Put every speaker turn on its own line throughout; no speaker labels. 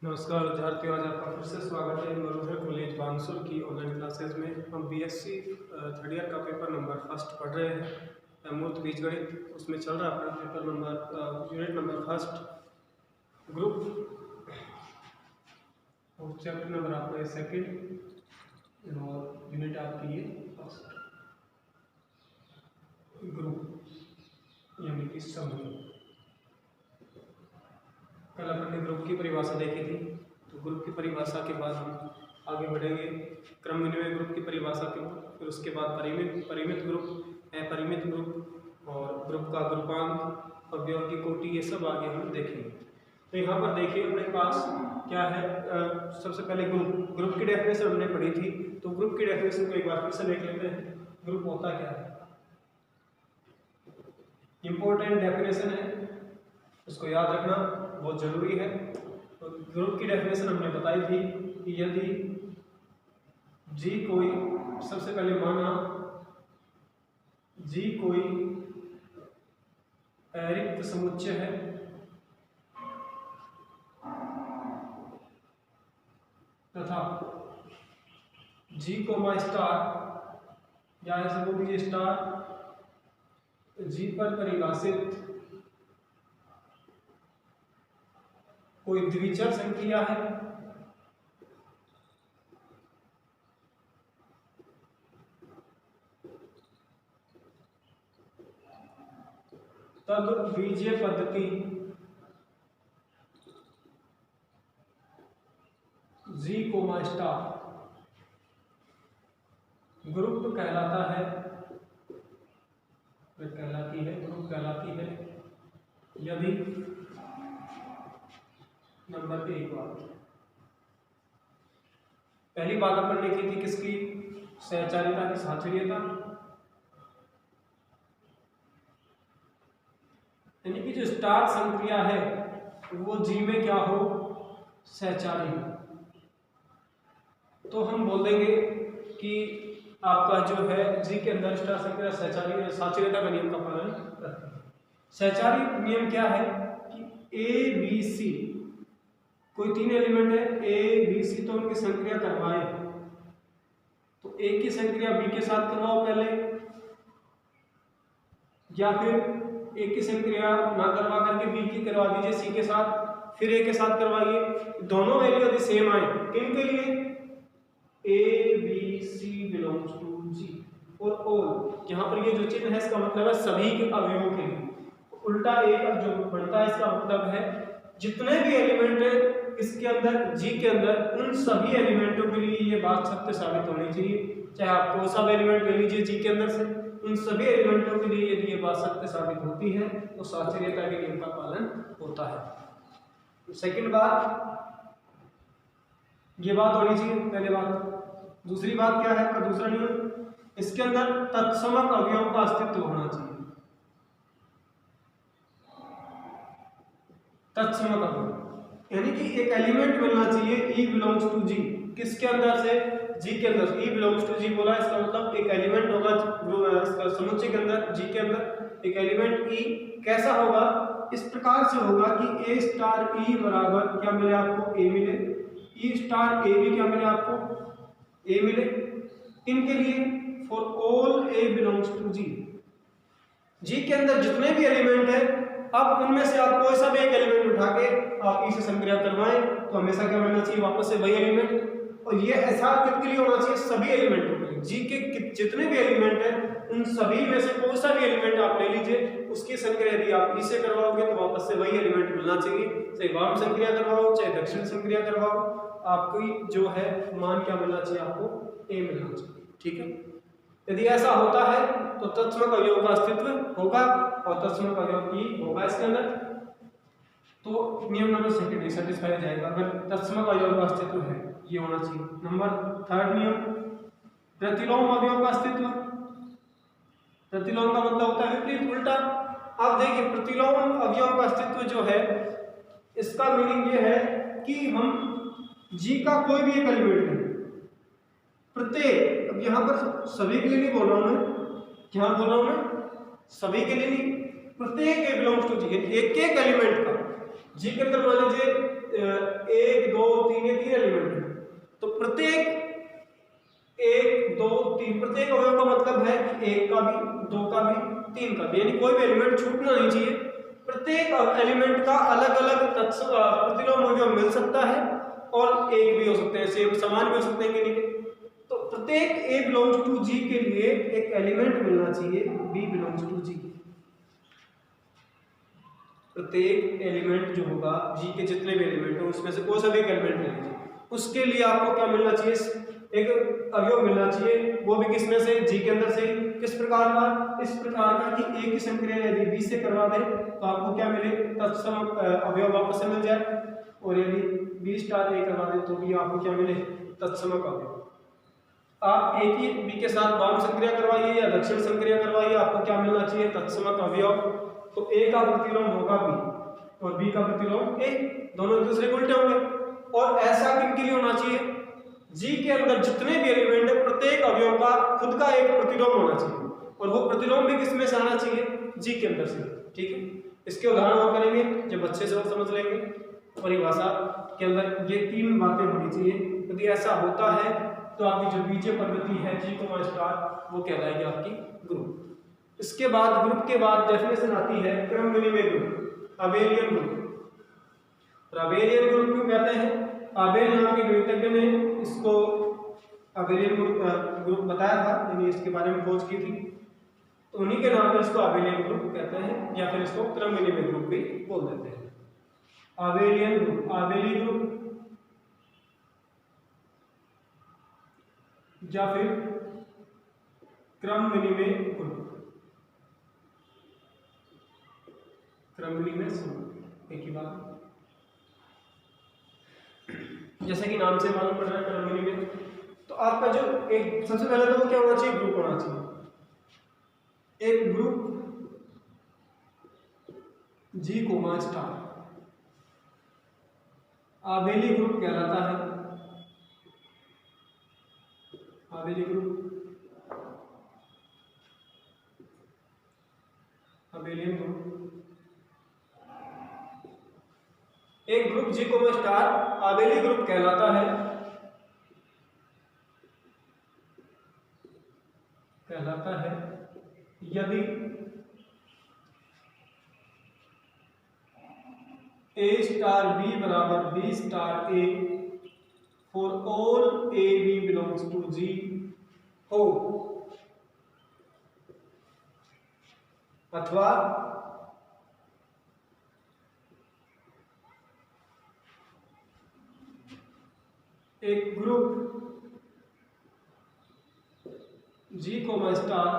नमस्कार विद्यार्थियों, आज आपका फिर से स्वागत है मनोहर कॉलेज बानसूर की ऑनलाइन क्लासेस में। हम बीएससी थर्ड ईयर का पेपर नंबर फर्स्ट पढ़ रहे हैं, मूर्त बीजगणित। उसमें चल रहा है अपना paper number unit number first group, और चैप्टर नंबर आपका है सेकंड, और यूनिट आपकी है फर्स्ट ग्रुप यानी कि समूह। कल अपन ने ग्रुप की परिभाषा देखी थी, तो ग्रुप की परिभाषा के बाद हम आगे बढ़ेंगे क्रम विनिमय ग्रुप की परिभाषा के बाद, फिर उसके बाद परिमित ग्रुप, अपरिमित ग्रुप और ग्रुप का ग्रुपांक, अवयव की कोटि, ये सब आगे हम देखेंगे। तो यहाँ पर देखिए अपने पास क्या है। सबसे पहले ग्रुप की डेफिनेशन हमने पढ़ी थी, तो ग्रुप की डेफिनेशन को एक बार फिर से देख लेते हैं। ग्रुप होता क्या है, इंपॉर्टेंट डेफिनेशन है, उसको याद रखना बहुत जरूरी है। तो ग्रुप की डेफिनेशन हमने बताई थी कि यदि जी कोई, सबसे पहले माना जी कोई अरिक्त समुच्चय है तथा जी कोमा स्टार या ऐसे बोल दीजिए स्टार जी पर परिभाषित कोई द्विचर संख्या है, तब बीजीय पद्धति जी कोमा स्टार ग्रुप कहलाता है, ग्रुप कहलाती है यदि नंबर की एक बात, पहली बात अपन ने की थी किसकी, सहचारिता की, साहचर्यता, यानी कि जो स्टार संक्रिया है वो जी में क्या हो, सहचारी। तो हम बोल देंगे कि आपका जो है जी के अंदर स्टार संक्रिया सहचारी, साहचर्यता का नियम का पालन करती है। सहचारी नियम क्या है कि ए बी सी कोई तीन एलिमेंट है, ए बी सी, तो उनकी संक्रिया करवाए, तो ए की संक्रिया बी के साथ करवाओ पहले, या फिर ए की संक्रिया ना करवा करके बी की करवा दीजिए सी के साथ, फिर ए के साथ करवाइए। दोनों वैल्यू यदि सेम आए, किन के लिए, A B C belongs to G और ऑल, यहाँ पर ये जो चिन्ह है इसका मतलब है सभी के अवयवों के लिए। उल्टा ए का जो बनता है इसका मतलब है जितने भी एलिमेंट है इसके अंदर जी के अंदर, उन सभी एलिमेंटों के लिए ये बात सत्य साबित होनी चाहिए। चाहे आप कोई सा एलिमेंट ले लीजिए जी के अंदर से, उन सभी एलिमेंटों के लिए यदि ये बात सत्य साबित होती है तो साहचर्यता के नियम का पालन होता है। सेकंड बात, ये बात होनी चाहिए पहले बात। दूसरी बात क्या है आपका दूसरा नियम, इसके अंदर तत्समक अवयव का अस्तित्व होना चाहिए। तत्समक अवयव यानी कि एक एलिमेंट मिलना चाहिए ई बिलोंग्स टू जी, किसके अंदर से, जी के अंदर। ई बिलोंग्स टू जी बोला, इसका मतलब एक एलिमेंट होगा इसका समुच्चय के अंदर, जी के अंदर एक एलिमेंट ई कैसा होगा, इस प्रकार से होगा कि ए स्टार ई बराबर क्या मिले आपको, ए मिले, ई स्टार ए भी क्या मिले आपको, ए मिले। इनके लिए for all A belongs to G, G के अंदर जितने भी एलिमेंट है, अब उनमें से आप कोई सा भी एक एलिमेंट उठा के आप ई से संक्रिया करवाएं तो हमेशा क्या मिलना चाहिए, वापस से वही एलिमेंट। और ये ऐसा किसके लिए होना चाहिए, सभी एलिमेंटों के लिए। जी के जितने भी एलिमेंट हैं उन सभी में से कोई सा भी एलिमेंट आप ले लीजिए, उसकी संक्रिया यदि आप ई से करवाओगे तो वापस से वही एलिमेंट मिलना चाहिए। चाहे वाम संक्रिया करवाओ चाहे दक्षिण संक्रिया करवाओ, आपकी जो है मान क्या मिलना चाहिए, आपको ए मिलना चाहिए। ठीक है, यदि ऐसा होता है तो तत्समक अवयव का अस्तित्व होगा और तत्समक अवयव ई होगा इसके अंदर, तो नियम नंबर सेकंड सेटिस्फाई हो जाएगा अगर तत्समक अवयव का अस्तित्व है, ये होना चाहिए। नंबर थर्ड नियम, प्रतिलोम अवयव का अस्तित्व। प्रतिलोम का मतलब होता है विपरीत, उल्टा। आप देखिए प्रतिलोम अवयव का अस्तित्व जो है इसका मीनिंग ये है कि हम जी का कोई भी एक एलिमेंट है, प्रत्येक, अब यहाँ पर सभी के लिए नहीं बोल रहा हूं मैं, क्या बोल रहा हूं मैं, सभी के लिए नहीं, प्रत्येक ए बिलोंग्स टू जी, एक एक एलिमेंट का जी के अंदर मान लीजिए 1 2 3 ये 3 एलिमेंट है, तो प्रत्येक 1 2 3 प्रत्येक अवयव का मतलब है कि 1 का भी, 2 का भी, 3 का भी, यानी कोई भी एलिमेंट छूटना नहीं चाहिए। प्रत्येक एलिमेंट का अलग अलग प्रतिलोम अवयव मिल सकता है और एक भी हो सकते हैं, सेम समान भी हो सकते हैं किन्हीं के। तो प्रत्येक A बिलोंग्स टू G के लिए एक एलिमेंट मिलना चाहिए B बिलोंग्स टू G। प्रत्येक एलिमेंट जो होगा G के जितने भी एलिमेंट हैं उसमें से कोई सा भी एक एलिमेंट ले लीजिए, उसके लिए आपको क्या मिलना चाहिए, एक अवयव मिलना चाहिए, वो भी किसमें से, G के अंदर से। किस प्रकार का, इस प्रकार का कि A की संक्रिया यदि B से करवा दें तो आपको क्या मिले, तत्सम अवयव वापस से मिल जाए, और यदि B स्टार A करवा दें तो भी आपको क्या मिले, तत्समक अवयव। आप A की B के साथ वाम संक्रिया करवाइए या दक्षिण संक्रिया करवाइए, आपको क्या मिलना चाहिए, तत्समक अवयव। तो A का प्रतिलोम होगा B और B का प्रतिलोम A, दोनों एक दूसरे के उल्टे होंगे। और ऐसा किनके लिए होना चाहिए, G के अंदर जितने भी एलिमेंट है प्रत्येक अवयव का खुद का एक प्रतिलोम होना चाहिए, और वो प्रतिलोम भी किसमें से आना चाहिए, G के अंदर से। ठीक है, इसके उदाहरण और करेंगे जब अच्छे से समझ लेंगे। परिभाषा के अंदर ये 3 बातें होनी चाहिए, यदि ऐसा होता है तो आपकी जो बीजीय पद्धति है G स्टार वो कहलाएगी आपकी ग्रुप। इसके बाद ग्रुप के बाद डेफिनेशन आती है क्रम विनिमय group, abelian group. Abelian group क्यों कहते हैं, अबेल नाम के गणितज्ञ ने इसको अबेलियन ग्रुप बताया था, यानी इसके बारे में खोज की थी, तो उन्हीं के नाम पर इसको अबेलियन ग्रुप कहते हैं, या फिर इसको क्रम विनिमय ग्रुप भी बोल देते हैं। अबेलियन ग्रुप, आबेली ग्रुप, या फिर क्रम विनिमय ग्रुप, क्रम विनिमय समूह, एक ही बात। जैसे कि नाम से मालूम पड़ रहा है क्रम विनिमय, तो आपका जो एक सबसे पहले तो वो क्या होना चाहिए, ग्रुप होना चाहिए। एक ग्रुप G स्टार आबेली ग्रुप कहलाता है, आबेली ग्रुप, अबेलियन ग्रुप। एक ग्रुप G स्टार आबेली ग्रुप कहलाता है, यदि A स्टार B बराबर B star A for all A B belongs to G हो, अथवा एक ग्रुप G स्टार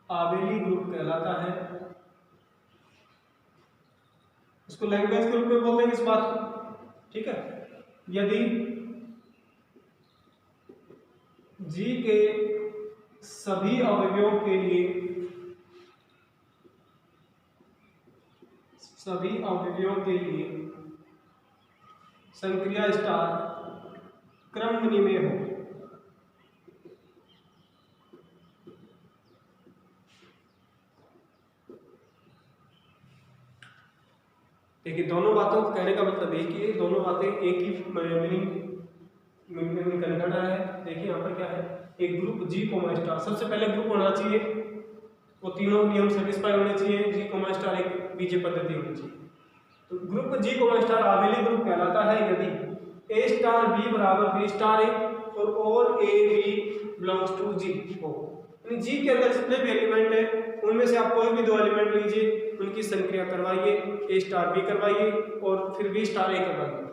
आबेली ग्रुप कहलाता है। इसको लैंग्वेज के रूप में बोल देंगे इस बात को, ठीक है। यदि G के सभी अवयवों के लिए संक्रिया स्टार क्रम विनिमय हो, देखिए दोनों बातों को कहने का मतलब एक ही है, दोनों बातें एक ही मीनिंग कन्वर्ट है। देखिए यहाँ पर क्या है, एक ग्रुप G स्टार, सबसे पहले ग्रुप होना चाहिए, वो तीनों नियम सेटिस्फाई होने चाहिए, G स्टार एक बीजीय पद्धति होनी चाहिए। तो ग्रुप G स्टार आबेली ग्रुप कहलाता है यदि A स्टार B बराबर B स्टार A और A B belongs to G हो, यानी G के अंदर जितने भी एलिमेंट है उनमें से आप कोई भी 2 एलिमेंट लीजिए, उनकी संक्रिया करवाइए, A स्टार B करवाइए और फिर B स्टार A करवाइए,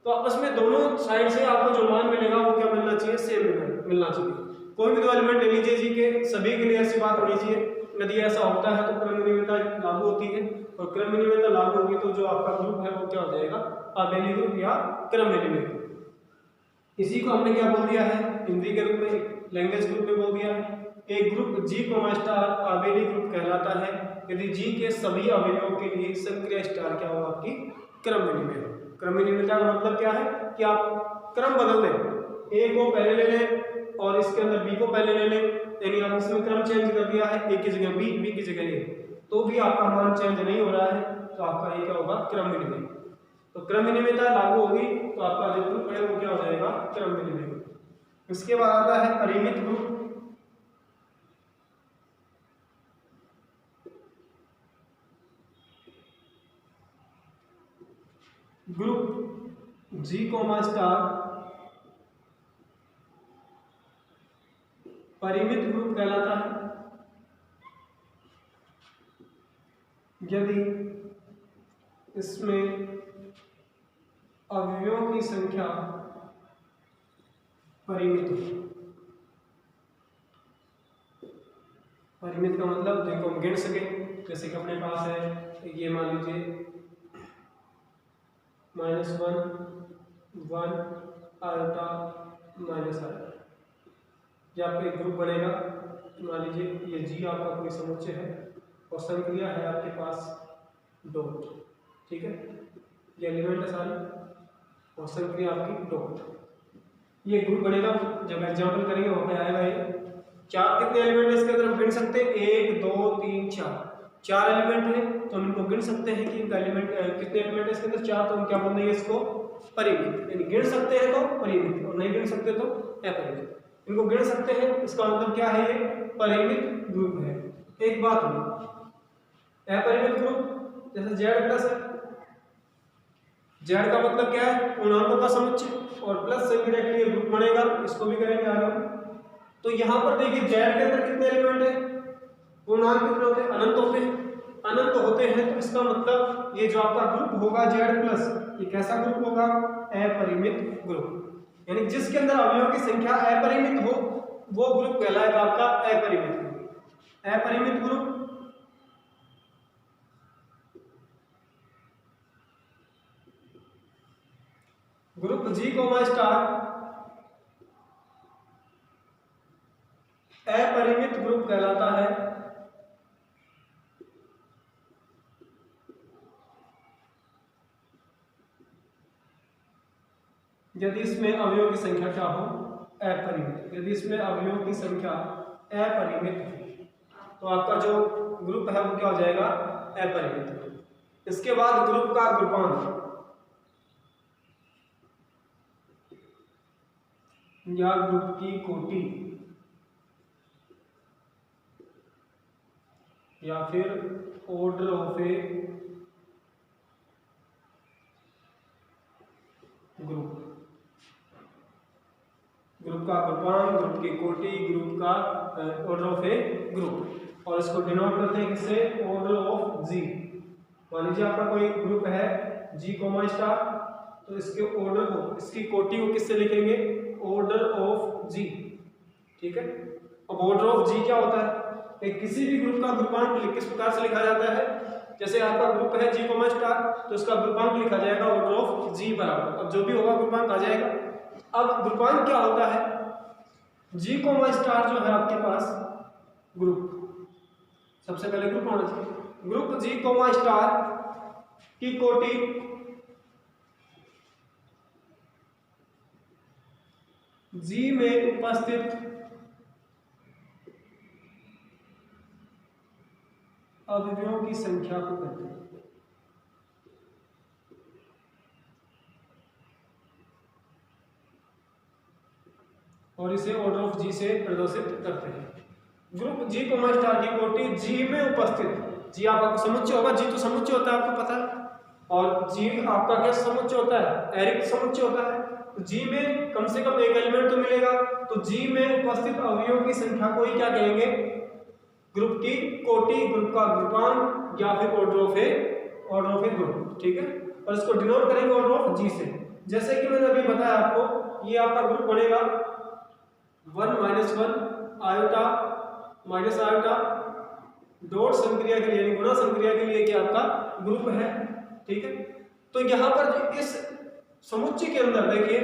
तो आपस में दोनों साइड से आपको जो मान मिलेगा वो क्या मिलना चाहिए, सेम मिलना चाहिए। कोई भी 2 एलिमेंट ले लीजिए G के, सभी के लिए ऐसी बात होनी चाहिए। यदि ऐसा होता है तो क्रम विनिमयता लागू होती है, और क्रम विनिमयता लागू होगी तो जो आपका ग्रुप है वो क्या हो जाएगा, आबेली ग्रुप या क्रम विनिमय ग्रुप। इसी को हमने क्या बोल दिया है, हिंदी के रूप में, लैंग्वेज ग्रुप में बोल दिया है। एक ग्रुप G स्टार आबेली ग्रुप कहलाता है यदि G के सभी अवयवों के लिए संक्रिया स्टार क्या होगा, आपकी क्रम विनिमय हो। क्रम विनिमयता का मतलब क्या है कि आप क्रम बदल दें, A को पहले ले लें और इसके अंदर B को पहले ले लें, यानी आप इसमें क्रम चेंज कर दिया है, A की जगह B की जगह A, तो भी आपका मान चेंज नहीं हो रहा है, तो आपका ये क्या होगा, क्रम विनिमय। तो क्रम विनिमयता लागू होगी तो आपका जो ग्रुप है वो क्या हो जाएगा, क्रम विनिमय। इसके बाद आता है परिमित ग्रुप। ग्रुप G स्टार परिमित ग्रुप कहलाता है यदि इसमें अवयवों की संख्या परिमित हो। परिमित का मतलब देखो हम गिन सके, जैसे कि अपने पास है ये मान लीजिए -1 1 आयोटा माइनस आयोटा, ये आपका एक ग्रुप बनेगा। मान लीजिए ये जी आपका कोई समुच्चय है और संक्रिया है आपके पास डॉट, ठीक है, ये एलिमेंट है सारी और संक्रिया आपकी डॉट, ये ग्रुप बनेगा। जब एग्जाम्पल करेंगे वहाँ पे आएगा ये चार, कितने एलिमेंट है इसके अंदर हम गिन सकते हैं, 1 2 3 4, 4 एलिमेंट है तो हम इनको गिन सकते हैं कि इनका एलिमेंट कितने एलिमेंट है इसके अंदर, 4, तो हम क्या बोल देंगे इसको, परिमित। यानी गिन सकते हैं तो परिमित और नहीं गिन सकते तो अपरिमित। इनको गिन सकते हैं इसका मतलब क्या है, ये परिमित ग्रुप है। एक बात हुई अपरिमित ग्रुप, जैसे जेड प्लस है, जेड का मतलब क्या है, पूर्णांकों का समुच्चय और प्लस संख्या के लिए ग्रुप बनेगा, इसको भी करेंगे आगे। तो यहाँ पर देखिए जेड के अंदर कितने एलिमेंट है, पूर्णांक कितने होते हैं, अनंत होते हैं, अनंत होते हैं। तो इसका मतलब ये जो आपका ग्रुप होगा जेड प्लस, ये कैसा ग्रुप होगा, अपरिमित ग्रुप। यानी जिसके अंदर अवयवों की संख्या अपरिमित हो वो ग्रुप कहलाएगा आपका अपरिमित ग्रुप। अपरिमित ग्रुप ग्रुप G स्टार अपरिमित ग्रुप कहलाता है यदि इसमें अवयवों की संख्या क्या हो, अपरिमित। यदि इसमें अवयवों की संख्या अपरिमित हो तो आपका जो ग्रुप है वो क्या हो जाएगा, अपरिमित। इसके बाद ग्रुप का ग्रुपांक या ग्रुप की कोटि या फिर order of A group. Group का ग्रुपांक, ग्रुप की कोटि, ग्रुप का ऑर्डर ऑफ ए ग्रुप, और इसको डिनोट करते हैं किससे, ऑर्डर ऑफ जी। मान लीजिए आपका कोई ग्रुप है G स्टार, तो इसके ऑर्डर को, इसकी कोटि को किससे लिखेंगे, ऑर्डर ऑफ जी, ठीक है। अब ऑर्डर ऑफ जी क्या होता है, किसी भी ग्रुप का ग्रुपांक किस प्रकार से लिखा जाता है, जैसे आपका ग्रुप है G स्टार तो इसका ग्रुपांक लिखा जाएगा ऑर्डर ऑफ जी बराबर, अब जो भी होगा ग्रुपांक आ जाएगा। अब ग्रुपांक क्या होता है, G स्टार जो है आपके पास ग्रुप, सबसे पहले ग्रुप होना चाहिए, ग्रुप G स्टार की कोटि G में उपस्थित अवयवों की संख्या को कहते हैं। और इसे ऑर्डर ऑफ जी से प्रदर्शित करते हैं। ग्रुप G स्टार की कोटि G में उपस्थित, G आपका समुच्चय होगा, G तो समुच्चय होता है आपको पता है, और G आपका क्या समुच्चय होता है, एरिक्त समुच्चय होता है। तो G में कम से कम एक एलिमेंट तो मिलेगा, तो G में उपस्थित अवयवों की संख्या को ही क्या कहेंगे, ग्रुप की कोटि, ग्रुप का ग्रुपांक या फिर ऑर्डर ऑफ ए ग्रुप, ठीक है। और इसको डिनोट करेंगे ऑर्डर ऑफ जी से। जैसे कि मैंने अभी बताया आपको, ये आपका ग्रुप बनेगा 1 -1 आयोटा माइनस आयोटा डॉट संक्रिया के लिए, यानी गुणा संक्रिया के लिए क्या आपका ग्रुप है, ठीक है। तो यहाँ पर इस समुच्चय के अंदर देखिए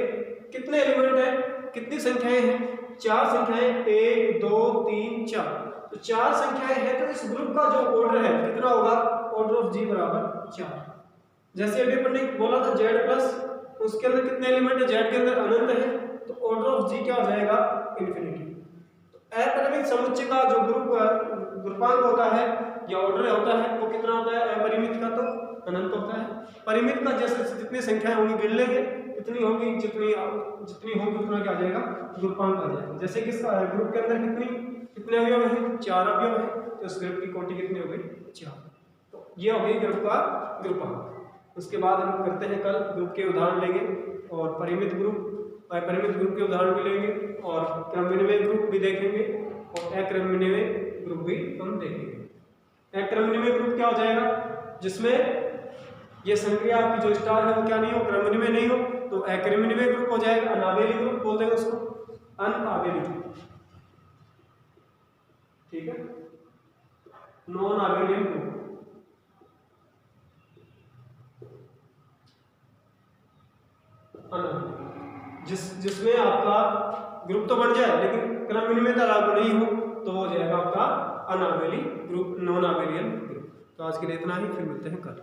कितने एलिमेंट हैं, कितनी संख्याएं हैं, 4 संख्याएं, 1 2 3 4, तो 4 संख्याएं हैं। तो इस ग्रुप का जो ऑर्डर है कितना होगा, ऑर्डर ऑफ जी बराबर 4। जैसे अभी अपन ने बोला था जेड प्लस, उसके अंदर कितने एलिमेंट है, जेड के अंदर अनंत है, तो ऑर्डर ऑफ जी क्या हो जाएगा, इन्फिनिटी। तो अपरिमित समुच्चय का जो ग्रुपांक होता है या ऑर्डर होता है वो कितना होता है अपरिमित का, तो अनंत होता है। परिमित का जैसे जितनी संख्याएं होंगी गिन लेंगे, इतनी होगी जितनी होगी उतना क्या आ जाएगा, ग्रुपांक आ जाएगा। जैसे कि ग्रुप के अंदर कितने अवयव हैं, 4 अवयव हैं, तो इस ग्रुप की कोटि कितनी हो गई, 4। तो ये हो गई ग्रुप का ग्रुपांक। उसके बाद हम करते हैं कल ग्रुप के उदाहरण लेंगे और परिमित ग्रुप के उदाहरण भी लेंगे और क्रम विनिमय ग्रुप भी देखेंगे और अक्रम विनिमय ग्रुप भी हम देखेंगे। अक्रम विनिमय ग्रुप क्या हो जाएगा, जिसमें ये संक्रिया आपकी जो स्टार है वो क्या नहीं हो, क्रम विनिमय नहीं हो, तो अक्रम विनिमय ग्रुप हो जाएगा। अनावेली ग्रुप बोल देंगे उसको, अनावेली ग्रुप, ठीक है, नॉन आवेलियन ग्रुप। जिसमें आपका ग्रुप तो बन जाए लेकिन क्रम विनिमयता लागू नहीं हो, तो हो जाएगा आपका अनावेली ग्रुप, नॉन आवेलियन ग्रुप। तो आज के लिए इतना ही, फिर मिलते हैं कल।